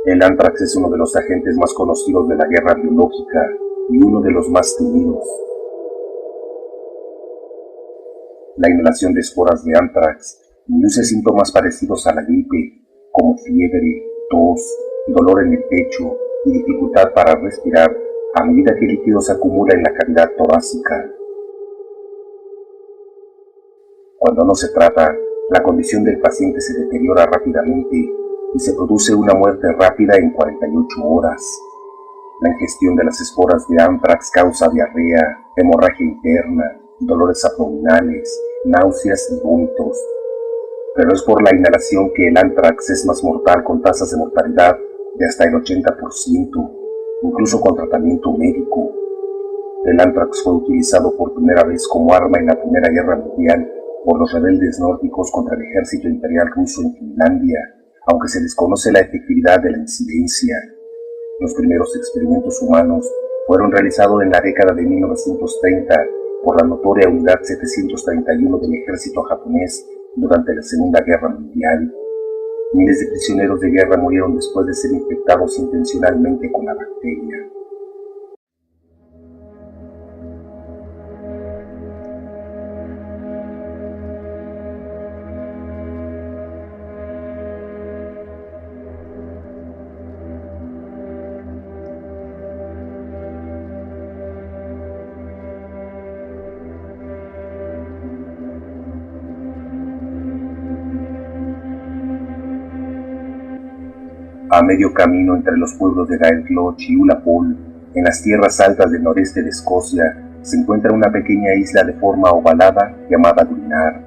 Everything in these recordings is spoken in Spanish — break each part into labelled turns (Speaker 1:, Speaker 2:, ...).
Speaker 1: El anthrax es uno de los agentes más conocidos de la guerra biológica y uno de los más temidos. La inhalación de esporas de anthrax induce síntomas parecidos a la gripe, como fiebre, tos, dolor en el pecho y dificultad para respirar a medida que el líquido se acumula en la cavidad torácica. Cuando no se trata, la condición del paciente se deteriora rápidamente y se produce una muerte rápida en 48 horas. La ingestión de las esporas de anthrax causa diarrea, hemorragia interna, dolores abdominales, náuseas y vómitos. Pero es por la inhalación que el anthrax es más mortal, con tasas de mortalidad de hasta el 80%, incluso con tratamiento médico. El anthrax fue utilizado por primera vez como arma en la Primera Guerra Mundial por los rebeldes nórdicos contra el ejército imperial ruso en Finlandia, aunque se desconoce la efectividad de la incidencia. Los primeros experimentos humanos fueron realizados en la década de 1930 por la notoria Unidad 731 del ejército japonés durante la Segunda Guerra Mundial. Miles de prisioneros de guerra murieron después de ser infectados intencionalmente con la bacteria. A medio camino entre los pueblos de Gaelloch y Ullapool, en las tierras altas del noreste de Escocia, se encuentra una pequeña isla de forma ovalada llamada Greenar.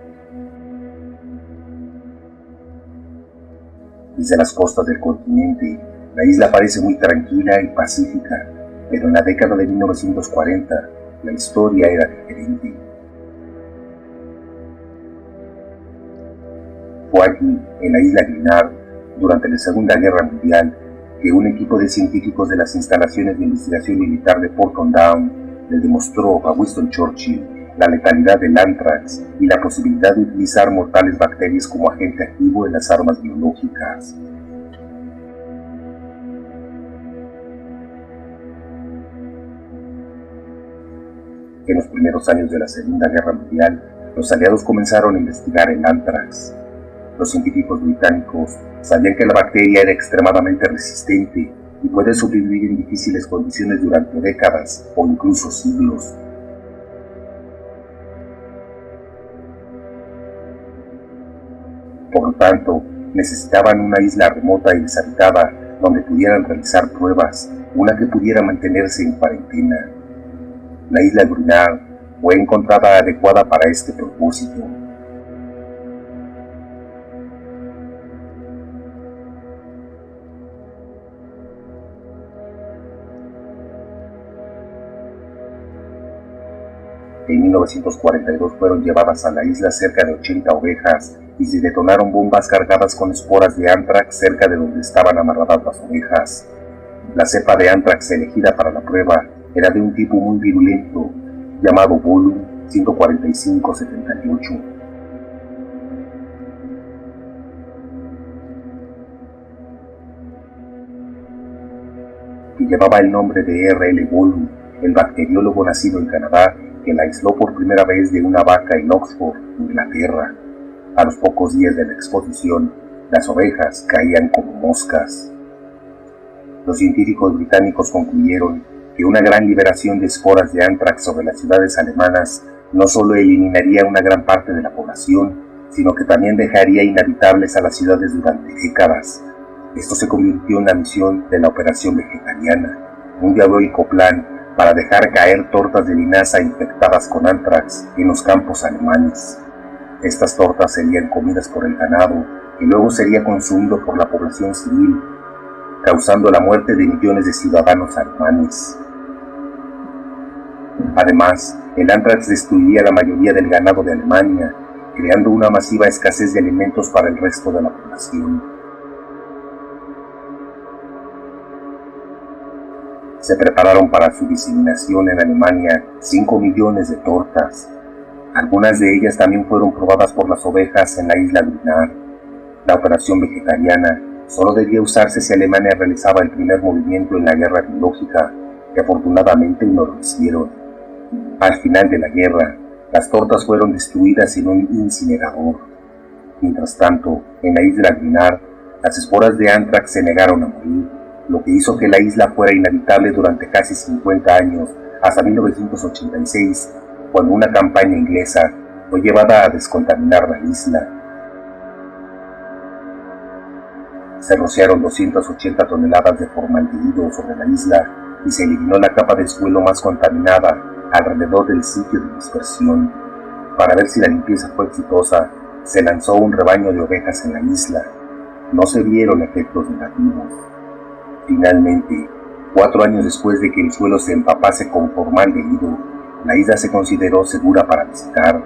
Speaker 1: Desde las costas del continente, la isla parece muy tranquila y pacífica, pero en la década de 1940, la historia era diferente. Fue allí, en la isla Greenar, durante la Segunda Guerra Mundial, que un equipo de científicos de las instalaciones de investigación militar de Porton Down le demostró a Winston Churchill la letalidad del anthrax y la posibilidad de utilizar mortales bacterias como agente activo en las armas biológicas. En los primeros años de la Segunda Guerra Mundial, los aliados comenzaron a investigar el anthrax. Los científicos británicos sabían que la bacteria era extremadamente resistente y puede sobrevivir en difíciles condiciones durante décadas o incluso siglos. Por lo tanto, necesitaban una isla remota y deshabitada donde pudieran realizar pruebas, una que pudiera mantenerse en cuarentena. La isla Greenar fue encontrada adecuada para este propósito. En 1942 fueron llevadas a la isla cerca de 80 ovejas y se detonaron bombas cargadas con esporas de anthrax cerca de donde estaban amarradas las ovejas. La cepa de anthrax elegida para la prueba era de un tipo muy virulento, llamado Bolum 14578. Que llevaba el nombre de R.L. Bolum, el bacteriólogo nacido en Canadá, que la aisló por primera vez de una vaca en Oxford, Inglaterra. A los pocos días de la exposición, las ovejas caían como moscas. Los científicos británicos concluyeron que una gran liberación de esporas de anthrax sobre las ciudades alemanas no solo eliminaría una gran parte de la población, sino que también dejaría inhabitables a las ciudades durante décadas. Esto se convirtió en la misión de la Operación Vegetariana, un diabólico plan para dejar caer tortas de linaza infectadas con anthrax en los campos alemanes. Estas tortas serían comidas por el ganado y luego sería consumido por la población civil, causando la muerte de millones de ciudadanos alemanes. Además, el anthrax destruiría la mayoría del ganado de Alemania, creando una masiva escasez de alimentos para el resto de la población. Se prepararon para su diseminación en Alemania 5 millones de tortas. Algunas de ellas también fueron probadas por las ovejas en la isla Lunar. La operación vegetariana solo debía usarse si Alemania realizaba el primer movimiento en la guerra biológica, que afortunadamente no lo hicieron. Al final de la guerra, las tortas fueron destruidas en un incinerador. Mientras tanto, en la isla Lunar, las esporas de anthrax se negaron a morir, lo que hizo que la isla fuera inhabitable durante casi 50 años, hasta 1986, cuando una campaña inglesa fue llevada a descontaminar la isla. Se rociaron 280 toneladas de formaldehído sobre la isla y se eliminó la capa de suelo más contaminada alrededor del sitio de dispersión. Para ver si la limpieza fue exitosa, se lanzó un rebaño de ovejas en la isla. No se vieron efectos negativos. Finalmente, 4 años después de que el suelo se empapase con formaldehído, la isla se consideró segura para visitar.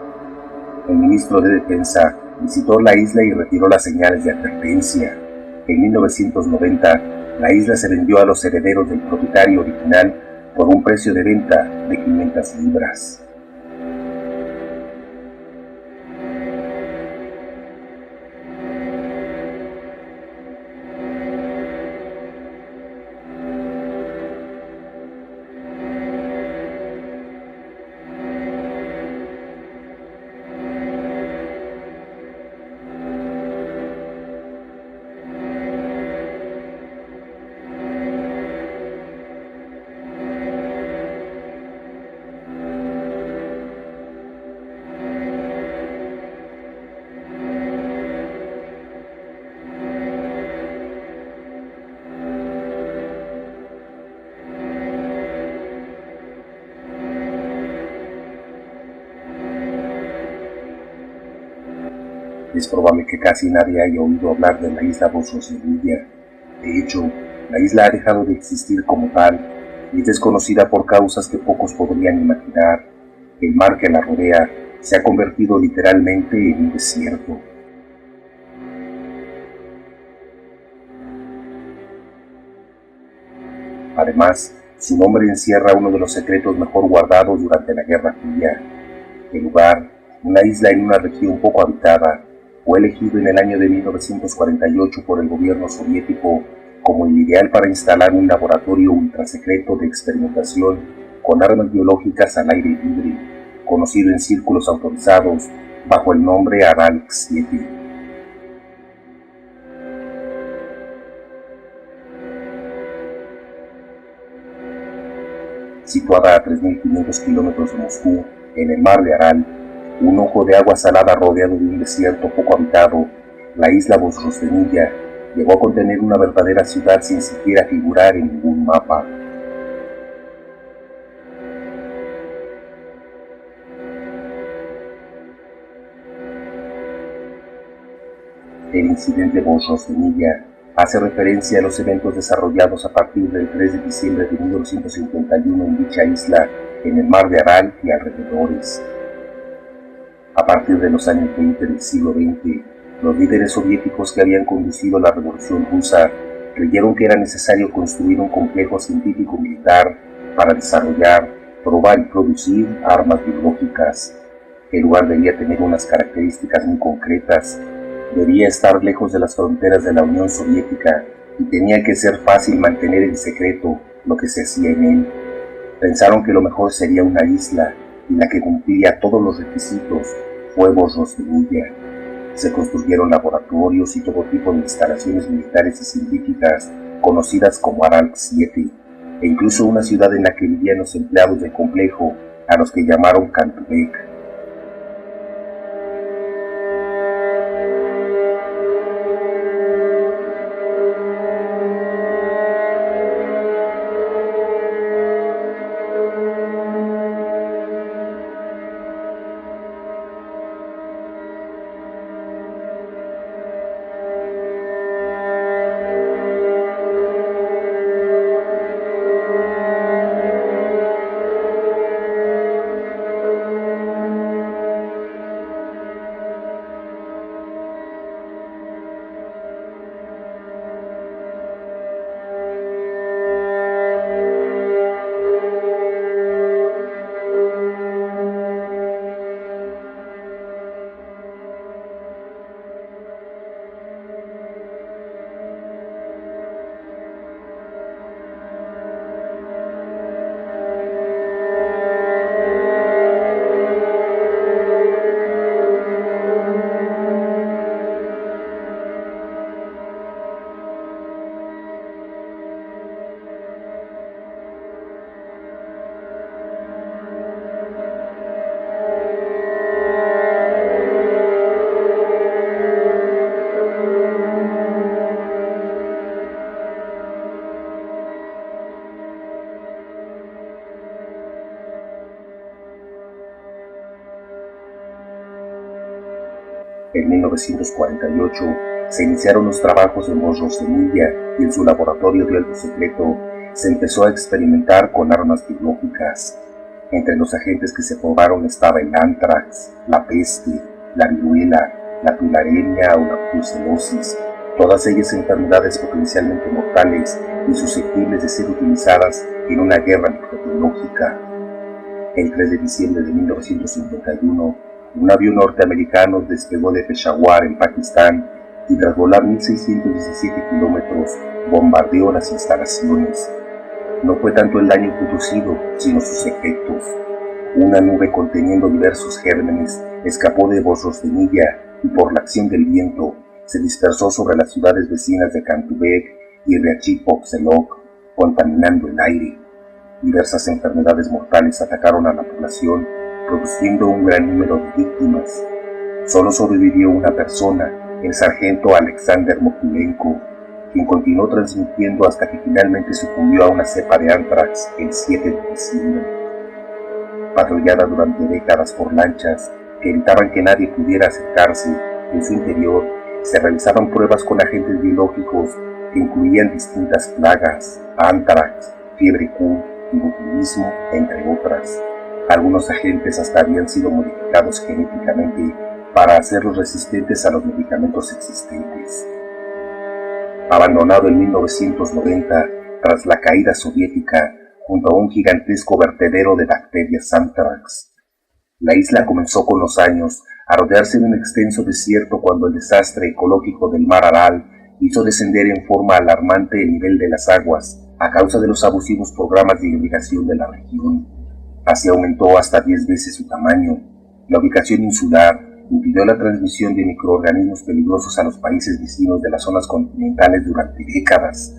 Speaker 1: El ministro de Defensa visitó la isla y retiró las señales de advertencia. En 1990, la isla se vendió a los herederos del propietario original por un precio de venta de 500 libras. Es probable que casi nadie haya oído hablar de la isla Bosrosnevilla. De hecho, la isla ha dejado de existir como tal y es desconocida por causas que pocos podrían imaginar. El mar que la rodea se ha convertido literalmente en un desierto. Además, su nombre encierra uno de los secretos mejor guardados durante la Guerra Fría. El lugar, una isla en una región poco habitada, fue elegido en el año de 1948 por el gobierno soviético como el ideal para instalar un laboratorio ultrasecreto de experimentación con armas biológicas al aire libre, conocido en círculos autorizados bajo el nombre Aral 7. Situada a 3.500 kilómetros de Moscú, en el mar de Aral, un ojo de agua salada rodeado de un desierto poco habitado, la isla Bosrosnevilla llegó a contener una verdadera ciudad sin siquiera figurar en ningún mapa. El incidente Bosrosnevilla hace referencia a los eventos desarrollados a partir del 3 de diciembre de 1951 en dicha isla, en el mar de Aral y alrededores. A partir de los años 20 del siglo XX, los líderes soviéticos que habían conducido la Revolución Rusa creyeron que era necesario construir un complejo científico-militar para desarrollar, probar y producir armas biológicas. El lugar debía tener unas características muy concretas, debía estar lejos de las fronteras de la Unión Soviética y tenía que ser fácil mantener en secreto lo que se hacía en él. Pensaron que lo mejor sería una isla y la que cumplía todos los requisitos fue Bosrosnevilla. Se construyeron laboratorios y todo tipo de instalaciones militares y científicas conocidas como Aral 7, e incluso una ciudad en la que vivían los empleados del complejo, a los que llamaron Kantubek. En 1948 se iniciaron los trabajos en Borrosemilia y en su laboratorio de alto secreto se empezó a experimentar con armas biológicas. Entre los agentes que se probaron estaba el anthrax, la peste, la viruela, la tularemia o la brucelosis, todas ellas enfermedades potencialmente mortales y susceptibles de ser utilizadas en una guerra microbiológica. El 3 de diciembre de 1951, un avión norteamericano despegó de Peshawar, en Pakistán, y tras volar 1.617 kilómetros, bombardeó las instalaciones. No fue tanto el daño producido, sino sus efectos. Una nube conteniendo diversos gérmenes escapó de Borrosemilia y por la acción del viento se dispersó sobre las ciudades vecinas de Kantubek y Reachipok-Selok, contaminando el aire. Diversas enfermedades mortales atacaron a la población, produciendo un gran número de víctimas. Solo sobrevivió una persona, el sargento Alexander Mokulenko, quien continuó transmitiendo hasta que finalmente sucumbió a una cepa de anthrax el 7 de diciembre. Patrullada durante décadas por lanchas que evitaban que nadie pudiera acercarse, en su interior se realizaban pruebas con agentes biológicos que incluían distintas plagas, anthrax, fiebre Q y botulismo, entre otras. Algunos agentes hasta habían sido modificados genéticamente para hacerlos resistentes a los medicamentos existentes. Abandonado en 1990 tras la caída soviética junto a un gigantesco vertedero de bacterias anthrax, la isla comenzó con los años a rodearse de un extenso desierto cuando el desastre ecológico del mar Aral hizo descender en forma alarmante el nivel de las aguas a causa de los abusivos programas de irrigación de la región. Así aumentó hasta 10 veces su tamaño. La ubicación insular impidió la transmisión de microorganismos peligrosos a los países vecinos de las zonas continentales durante décadas.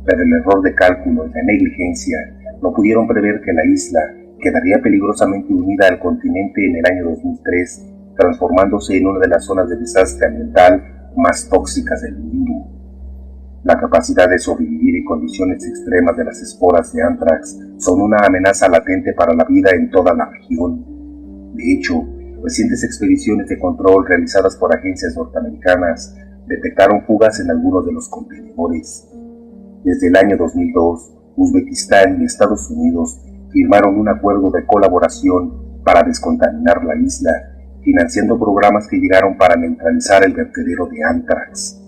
Speaker 1: Pero el error de cálculo y la negligencia no pudieron prever que la isla quedaría peligrosamente unida al continente en el año 2003, transformándose en una de las zonas de desastre ambiental más tóxicas del mundo. La capacidad de sobrevivir en condiciones extremas de las esporas de anthrax son una amenaza latente para la vida en toda la región. De hecho, recientes expediciones de control realizadas por agencias norteamericanas detectaron fugas en algunos de los contenedores. Desde el año 2002, Uzbekistán y Estados Unidos firmaron un acuerdo de colaboración para descontaminar la isla, financiando programas que llegaron para neutralizar el vertedero de anthrax.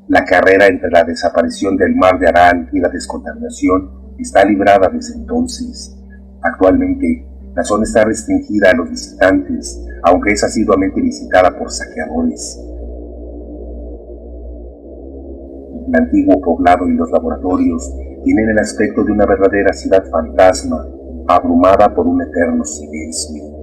Speaker 1: La carrera entre la desaparición del mar de Aral y la descontaminación está librada desde entonces. Actualmente, la zona está restringida a los visitantes, aunque es asiduamente visitada por saqueadores. El antiguo poblado y los laboratorios tienen el aspecto de una verdadera ciudad fantasma, abrumada por un eterno silencio.